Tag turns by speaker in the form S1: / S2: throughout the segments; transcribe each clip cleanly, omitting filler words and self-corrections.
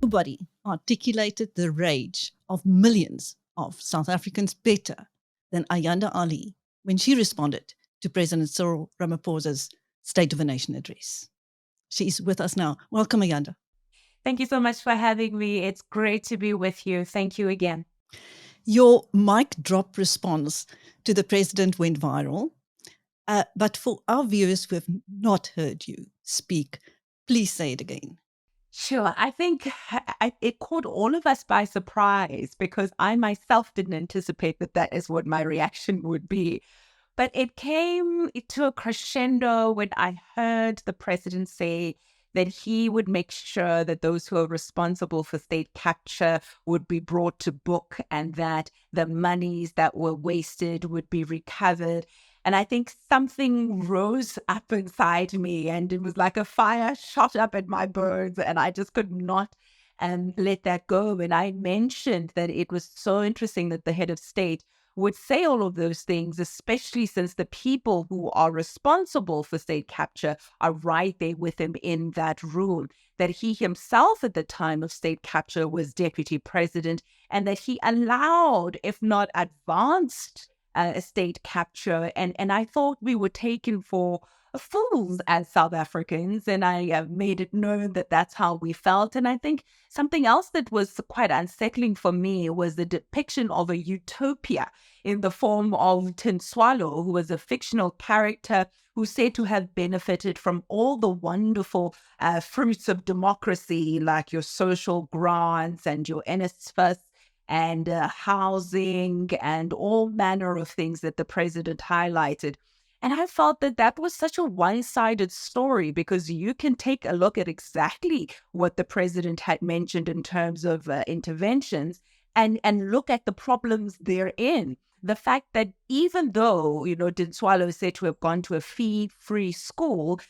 S1: Nobody articulated the rage of millions of South Africans better than Ayanda Allie when she responded to President Cyril Ramaphosa's State of the Nation address. She is with us now. Welcome, Ayanda.
S2: Thank you so much for having me. It's great to be with you. Thank you again.
S1: Your mic drop response to the president went viral. But for our viewers who have not heard you speak, please say it again.
S2: Sure. I think it caught all of us by surprise because I myself didn't anticipate that is what my reaction would be. But it came to a crescendo when I heard the president say that he would make sure that those who are responsible for state capture would be brought to book and that the monies that were wasted would be recovered. And I think something rose up inside me and it was like a fire shot up in my bones and I just could not let that go. And I mentioned that it was so interesting that the head of state would say all of those things, especially since the people who are responsible for state capture are right there with him in that room, that he himself at the time of state capture was deputy president and that he allowed, if not advanced, state capture. And I thought we were taken for fools as South Africans. And I made it known that that's how we felt. And I think something else that was quite unsettling for me was the depiction of a utopia in the form of Tinswalo, who was a fictional character who's said to have benefited from all the wonderful fruits of democracy, like your social grants and your NSFAS and housing and all manner of things that the president highlighted. And I felt that that was such a one-sided story because you can take a look at exactly what the president had mentioned in terms of interventions and look at the problems therein. The fact that even though, Dinswalo is said to have gone to a fee-free school,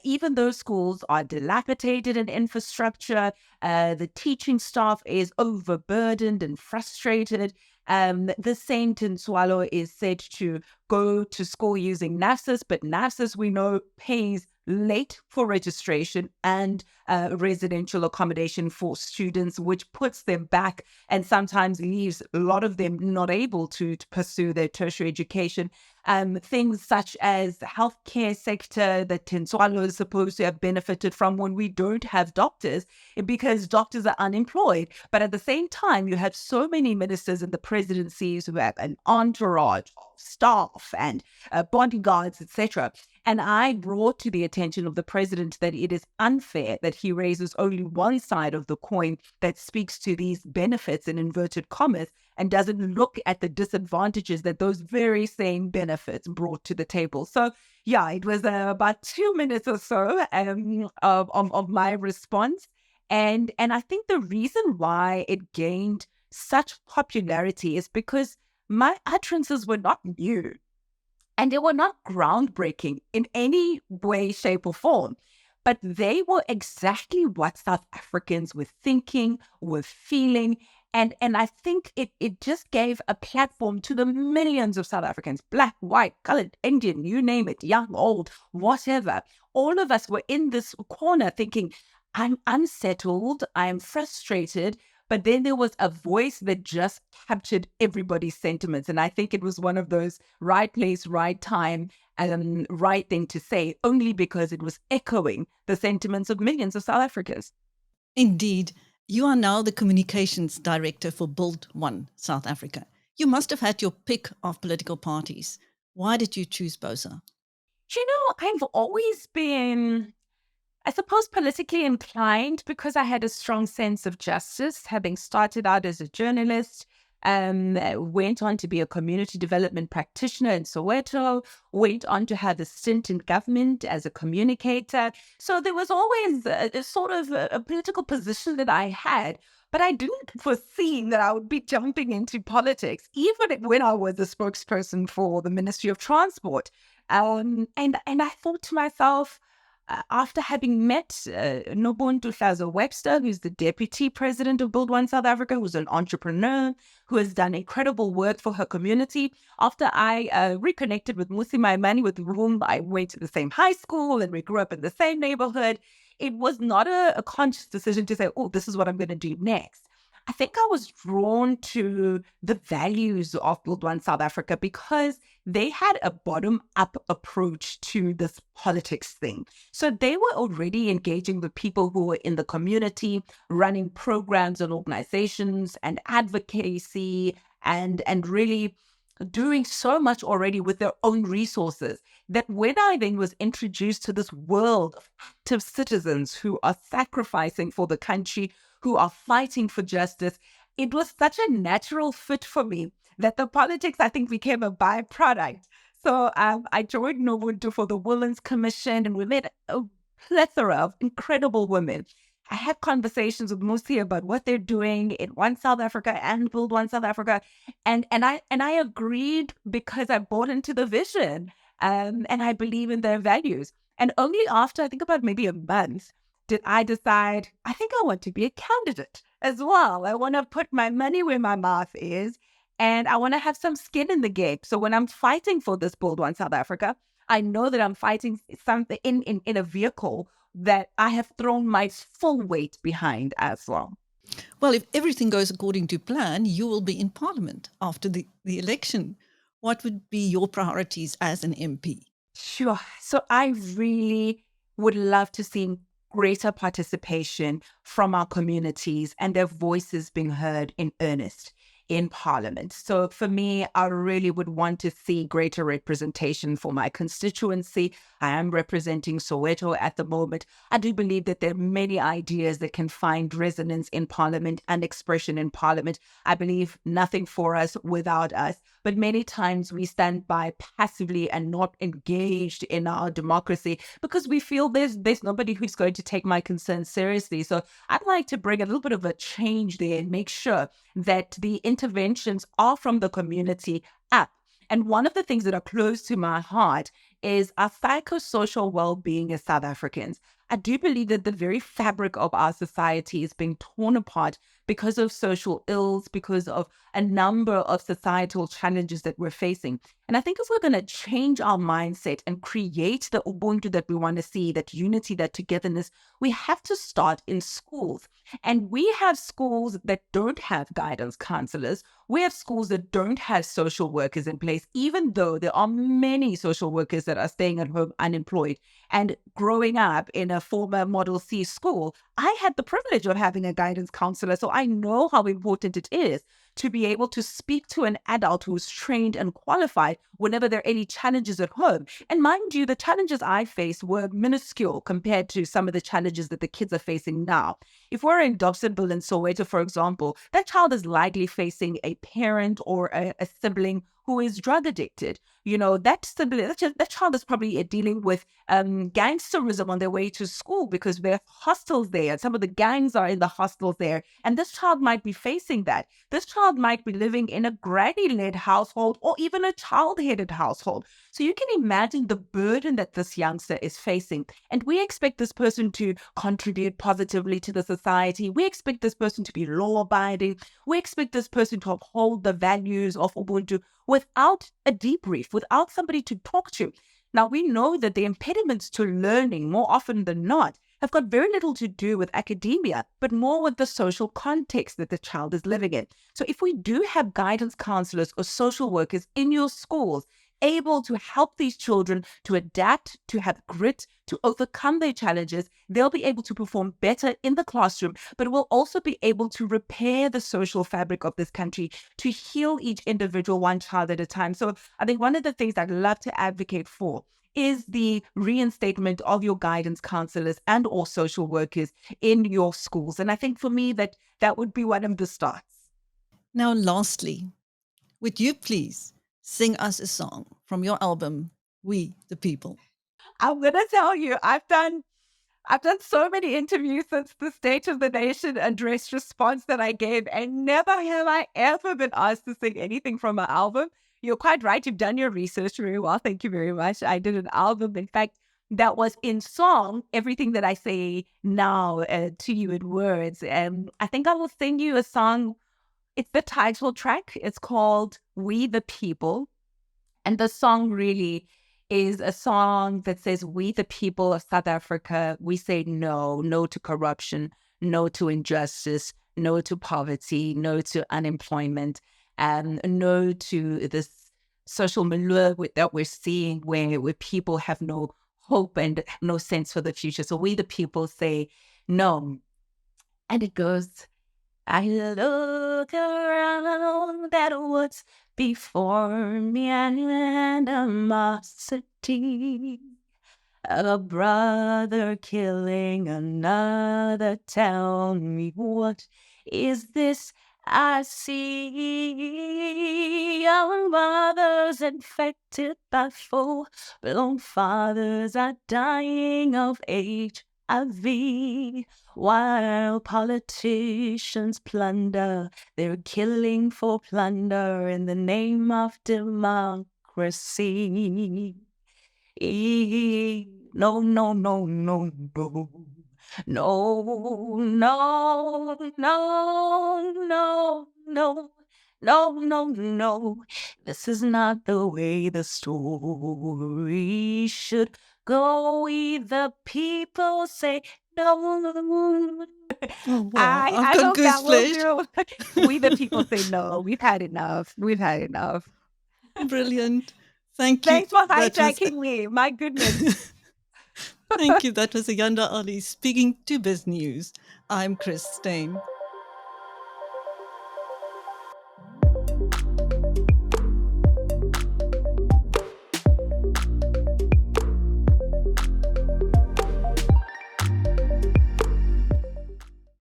S2: even those schools are dilapidated in infrastructure, the teaching staff is overburdened and frustrated. The same Tinswalo is said to go to school using NAFSAS, but NAFSAS, we know, pays late for registration and residential accommodation for students, which puts them back and sometimes leaves a lot of them not able to pursue their tertiary education. Things such as healthcare sector that Tinswalo is supposed to have benefited from when we don't have doctors because doctors are unemployed. But at the same time, you have so many ministers in the presidencies who have an entourage of staff and bodyguards, etc. And I brought to the attention of the president that it is unfair that he raises only one side of the coin that speaks to these benefits in inverted commas and doesn't look at the disadvantages that those very same benefits brought to the table. So yeah, it was about 2 minutes or so of my response. And I think the reason why it gained such popularity is because my utterances were not new. And they were not groundbreaking in any way, shape, or form, but they were exactly what South Africans were thinking, were feeling. And I think it just gave a platform to the millions of South Africans, black, white, colored, Indian, you name it, young, old, whatever. All of us were in this corner thinking, I'm unsettled, I'm frustrated. But then there was a voice that just captured everybody's sentiments. And I think it was one of those right place, right time, and right thing to say, only because it was echoing the sentiments of millions of South Africans.
S1: Indeed. You are now the communications director for Build One South Africa. You must have had your pick of political parties. Why did you choose BOSA?
S2: I've always been, I suppose, politically inclined because I had a strong sense of justice, having started out as a journalist, went on to be a community development practitioner in Soweto, went on to have a stint in government as a communicator. So there was always a sort of a political position that I had. But I didn't foresee that I would be jumping into politics, even when I was a spokesperson for the Ministry of Transport. And I thought to myself, after having met Nobuntu Hlazo-Webster, who's the deputy president of Build One South Africa, who's an entrepreneur, who has done incredible work for her community, after I reconnected with Musi Maimane, with whom I went to the same high school and we grew up in the same neighborhood, it was not a conscious decision to say, oh, this is what I'm going to do next. I think I was drawn to the values of Build One South Africa because they had a bottom-up approach to this politics thing. So they were already engaging with people who were in the community, running programs and organizations and advocacy and really doing so much already with their own resources that when I then was introduced to this world of active citizens who are sacrificing for the country, who are fighting for justice, it was such a natural fit for me that the politics, I think, became a byproduct. So I joined Nobuntu for the Women's Commission, and we met a plethora of incredible women. I had conversations with Musi about what they're doing in One South Africa and Build One South Africa, and I agreed because I bought into the vision, and I believe in their values. And only after, I think about maybe a month, did I decide, I think I want to be a candidate as well. I want to put my money where my mouth is, and I want to have some skin in the game. So when I'm fighting for this Build One South Africa, I know that I'm fighting something in a vehicle that I have thrown my full weight behind as well.
S1: Well, if everything goes according to plan, you will be in Parliament after the election. What would be your priorities as an MP?
S2: Sure. So I really would love to see greater participation from our communities and their voices being heard in earnest in Parliament. So for me, I really would want to see greater representation for my constituency. I am representing Soweto at the moment. I do believe that there are many ideas that can find resonance in Parliament and expression in Parliament. I believe nothing for us without us. But many times we stand by passively and not engaged in our democracy because we feel there's nobody who's going to take my concerns seriously. So I'd like to bring a little bit of a change there and make sure that the interventions are from the community up. And one of the things that are close to my heart is our psychosocial well-being as South Africans. I do believe that the very fabric of our society is being torn apart because of social ills, because of a number of societal challenges that we're facing. And I think if we're going to change our mindset and create the Ubuntu that we want to see, that unity, that togetherness, we have to start in schools. And we have schools that don't have guidance counselors. We have schools that don't have social workers in place, even though there are many social workers that are staying at home unemployed. And growing up in a former Model C school, I had the privilege of having a guidance counselor. So I know how important it is to be able to speak to an adult who's trained and qualified whenever there are any challenges at home. And mind you, the challenges I faced were minuscule compared to some of the challenges that the kids are facing now. If we're in Dobsonville in Soweto, for example, that child is likely facing a parent or a sibling who is drug addicted. You know, that child is probably dealing with gangsterism on their way to school because there are hostels there. And some of the gangs are in the hostels there. And this child might be facing that. This child might be living in a granny-led household or even a child-headed household. So you can imagine the burden that this youngster is facing. And we expect this person to contribute positively to the society. We expect this person to be law-abiding. We expect this person to uphold the values of Ubuntu without a debrief, without somebody to talk to. Now, we know that the impediments to learning, more often than not, have got very little to do with academia, but more with the social context that the child is living in. So if we do have guidance counselors or social workers in your schools able to help these children to adapt, to have grit, to overcome their challenges, they'll be able to perform better in the classroom, but will also be able to repair the social fabric of this country, to heal each individual one child at a time. So I think one of the things I'd love to advocate for is the reinstatement of your guidance counselors and or social workers in your schools. And I think for me that would be one of the starts.
S1: Now, lastly, would you please sing us a song from your album, We the People?
S2: I'm going to tell you, I've done so many interviews since the State of the Nation address response that I gave, and never have I ever been asked to sing anything from my album. You're quite right. You've done your research very well. Thank you very much. I did an album. In fact, that was in song, everything that I say now to you in words. And I think I will sing you a song. It's the title track. It's called We the People. And the song really is a song that says, we the people of South Africa, we say no, no to corruption, no to injustice, no to poverty, no to unemployment, and no to this social milieu that we're seeing where people have no hope and no sense for the future. So we the people say no. And it goes, I look around at what's before me and animosity. A brother killing another. Tell me, what is this I see? Our mothers infected by full-blown fathers are dying of HIV. While politicians plunder, they're killing for plunder in the name of democracy. No, no, no, no, no. No, no, no, no, no. No, no, no. This is not the way the story should go. We the people say no.
S1: Oh, wow. I've
S2: I
S1: got
S2: hope that will
S1: gooseflesh.
S2: do. We the people say no. We've had enough. We've had enough.
S1: Brilliant. Thank you.
S2: Thanks for
S1: That was
S2: hijacking me. My goodness.
S1: Thank you. That was Ayanda Allie speaking to BizNews. I'm Chris Stein.